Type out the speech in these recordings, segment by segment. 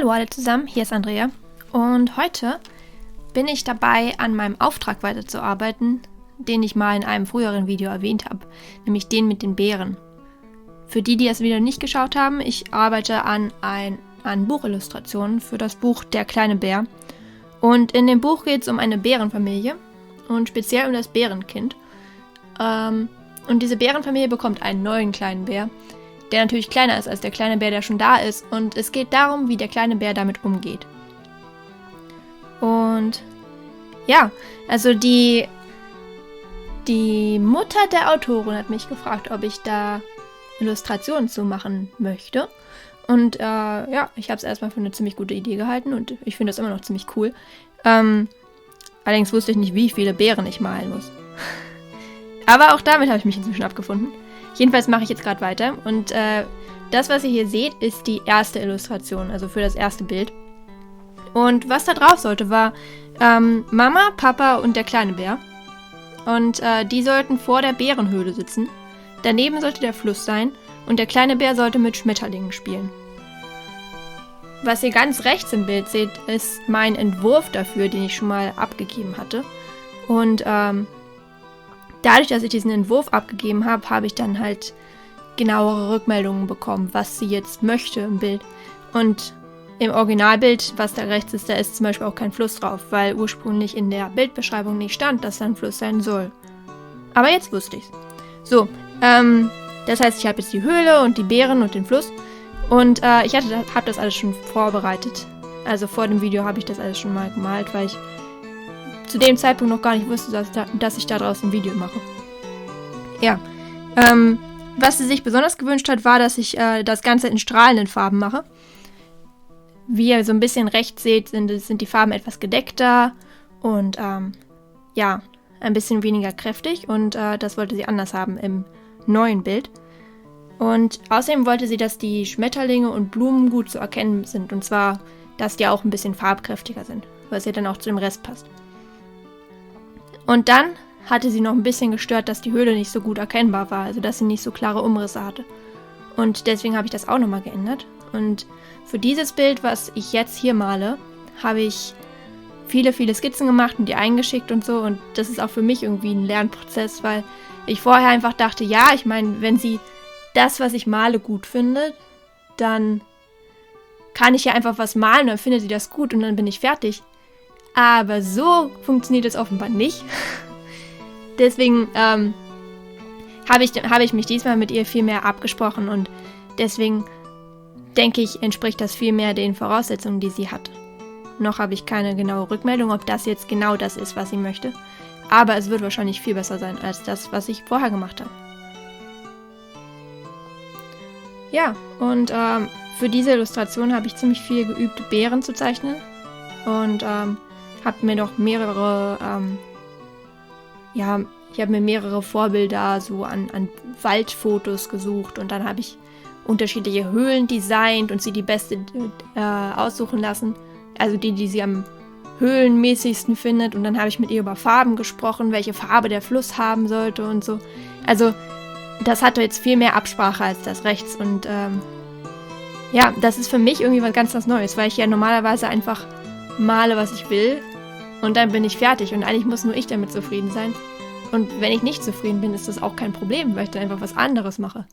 Hallo alle zusammen, hier ist Andrea und heute bin ich dabei, an meinem Auftrag weiterzuarbeiten, den ich mal in einem früheren Video erwähnt habe, nämlich den mit den Bären. Für die das Video nicht geschaut haben, ich arbeite an Buchillustrationen für das Buch Der kleine Bär. Und in dem Buch geht es um eine Bärenfamilie und speziell um das Bärenkind. Und diese Bärenfamilie bekommt einen neuen kleinen Bär, der natürlich kleiner ist als der kleine Bär, der schon da ist. Und es geht darum, wie der kleine Bär damit umgeht. Und ja, also die Mutter der Autorin hat mich gefragt, ob ich da Illustrationen zu machen möchte. Und ja, ich habe es erstmal für eine ziemlich gute Idee gehalten und ich finde das immer noch ziemlich cool. Allerdings wusste ich nicht, wie viele Bären ich malen muss. Aber auch damit habe ich mich inzwischen abgefunden. Jedenfalls mache ich jetzt gerade weiter und das, was ihr hier seht, ist die erste Illustration, also für das erste Bild. Und was da drauf sollte, war Mama, Papa und der kleine Bär. Und die sollten vor der Bärenhöhle sitzen. Daneben sollte der Fluss sein und der kleine Bär sollte mit Schmetterlingen spielen. Was ihr ganz rechts im Bild seht, ist mein Entwurf dafür, den ich schon mal abgegeben hatte. Und dadurch, dass ich diesen Entwurf abgegeben habe, habe ich dann halt genauere Rückmeldungen bekommen, was sie jetzt möchte im Bild. Und im Originalbild, was da rechts ist, da ist zum Beispiel auch kein Fluss drauf, weil ursprünglich in der Bildbeschreibung nicht stand, dass da ein Fluss sein soll. Aber jetzt wusste ich's. So, das heißt, ich habe jetzt die Höhle und die Bären und den Fluss. Und ich habe das alles schon vorbereitet. Also vor dem Video habe ich das alles schon mal gemalt, weil ich zu dem Zeitpunkt noch gar nicht wusste, dass ich da draußen ein Video mache. Ja, was sie sich besonders gewünscht hat, war, dass ich das Ganze in strahlenden Farben mache. Wie ihr so ein bisschen rechts seht, sind die Farben etwas gedeckter und ja, ein bisschen weniger kräftig. Und das wollte sie anders haben im neuen Bild. Und außerdem wollte sie, dass die Schmetterlinge und Blumen gut zu erkennen sind. Und zwar, dass die auch ein bisschen farbkräftiger sind, was ihr dann auch zu dem Rest passt. Und dann hatte sie noch ein bisschen gestört, dass die Höhle nicht so gut erkennbar war, also dass sie nicht so klare Umrisse hatte. Und deswegen habe ich das auch nochmal geändert. Und für dieses Bild, was ich jetzt hier male, habe ich viele Skizzen gemacht und die eingeschickt und so. Und das ist auch für mich irgendwie ein Lernprozess, weil ich vorher einfach dachte, ja, ich meine, wenn sie das, was ich male, gut findet, dann kann ich ja einfach was malen und dann findet sie das gut und dann bin ich fertig. Aber so funktioniert es offenbar nicht. Deswegen habe ich mich diesmal mit ihr viel mehr abgesprochen und deswegen denke ich, entspricht das viel mehr den Voraussetzungen, die sie hat. Noch habe ich keine genaue Rückmeldung, ob das jetzt genau das ist, was sie möchte. Aber es wird wahrscheinlich viel besser sein als das, was ich vorher gemacht habe. Ja, und für diese Illustration habe ich ziemlich viel geübt, Bären zu zeichnen. Und habe mir noch mehrere, ich habe mir mehrere Vorbilder so an Waldfotos gesucht. Und dann habe ich unterschiedliche Höhlen designt und sie die beste aussuchen lassen. Also die sie am höhlenmäßigsten findet. Und dann habe ich mit ihr über Farben gesprochen, welche Farbe der Fluss haben sollte und so. Also das hatte jetzt viel mehr Absprache als das rechts. Und ja, das ist für mich irgendwie was ganz Neues, weil ich ja normalerweise einfach male, was ich will. Und dann bin ich fertig. Und eigentlich muss nur ich damit zufrieden sein. Und wenn ich nicht zufrieden bin, ist das auch kein Problem, weil ich dann einfach was anderes mache.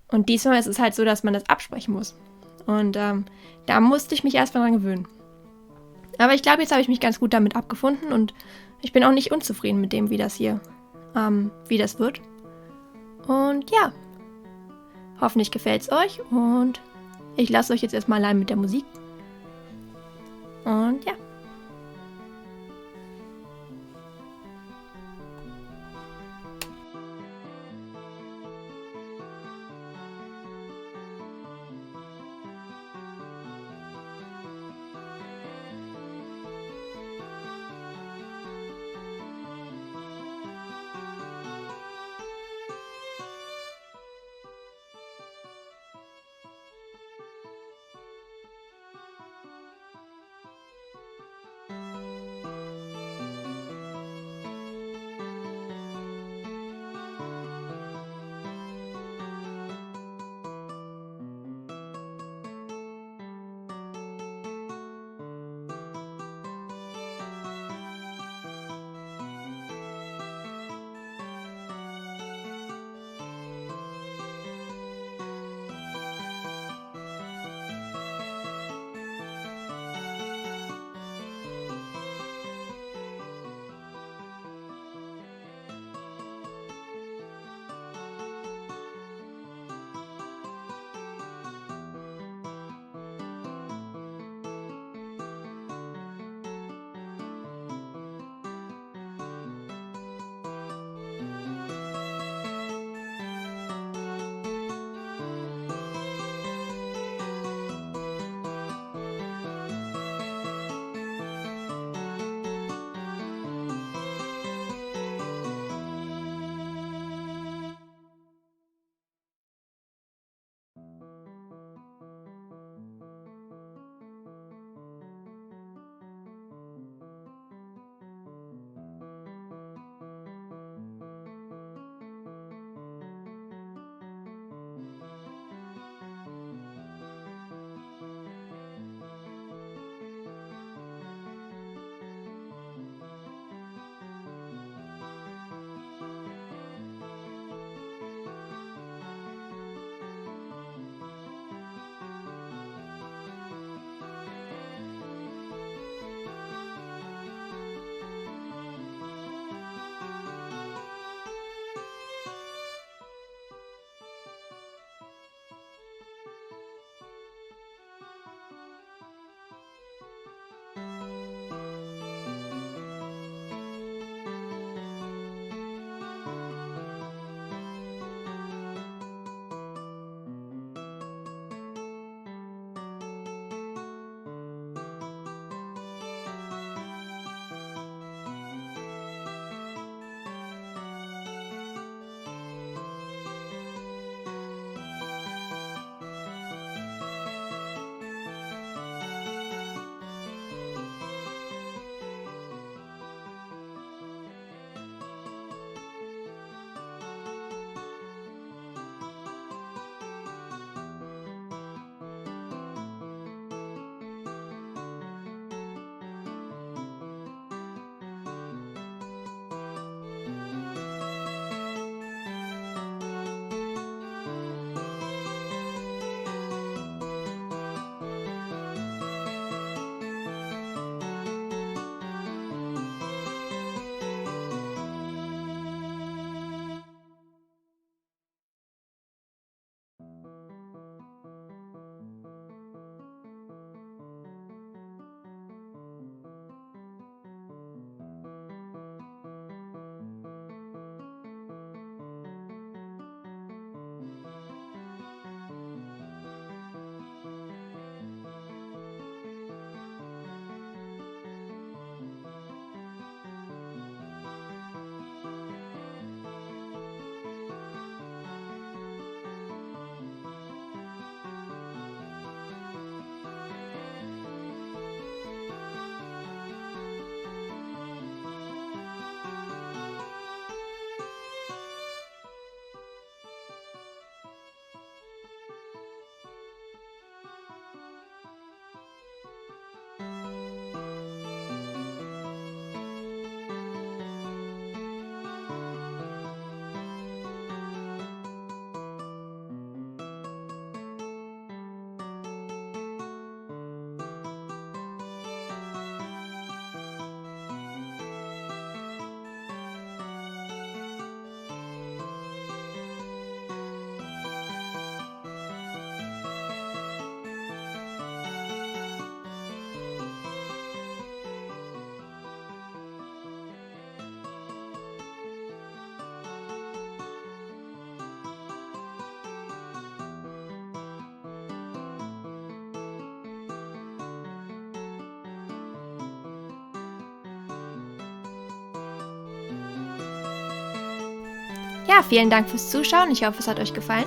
Und diesmal ist es halt so, dass man das absprechen muss. Und da musste ich mich erstmal dran gewöhnen. Aber ich glaube, jetzt habe ich mich ganz gut damit abgefunden und ich bin auch nicht unzufrieden mit dem, wie das wird. Und ja, hoffentlich gefällt es euch und ich lasse euch jetzt erstmal allein mit der Musik. Und ja. ja, vielen Dank fürs Zuschauen. Ich hoffe, es hat euch gefallen.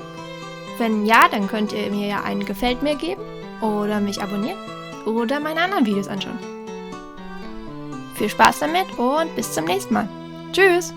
Wenn ja, dann könnt ihr mir ja einen Gefällt mir geben oder mich abonnieren oder meine anderen Videos anschauen. Viel Spaß damit und bis zum nächsten Mal. Tschüss!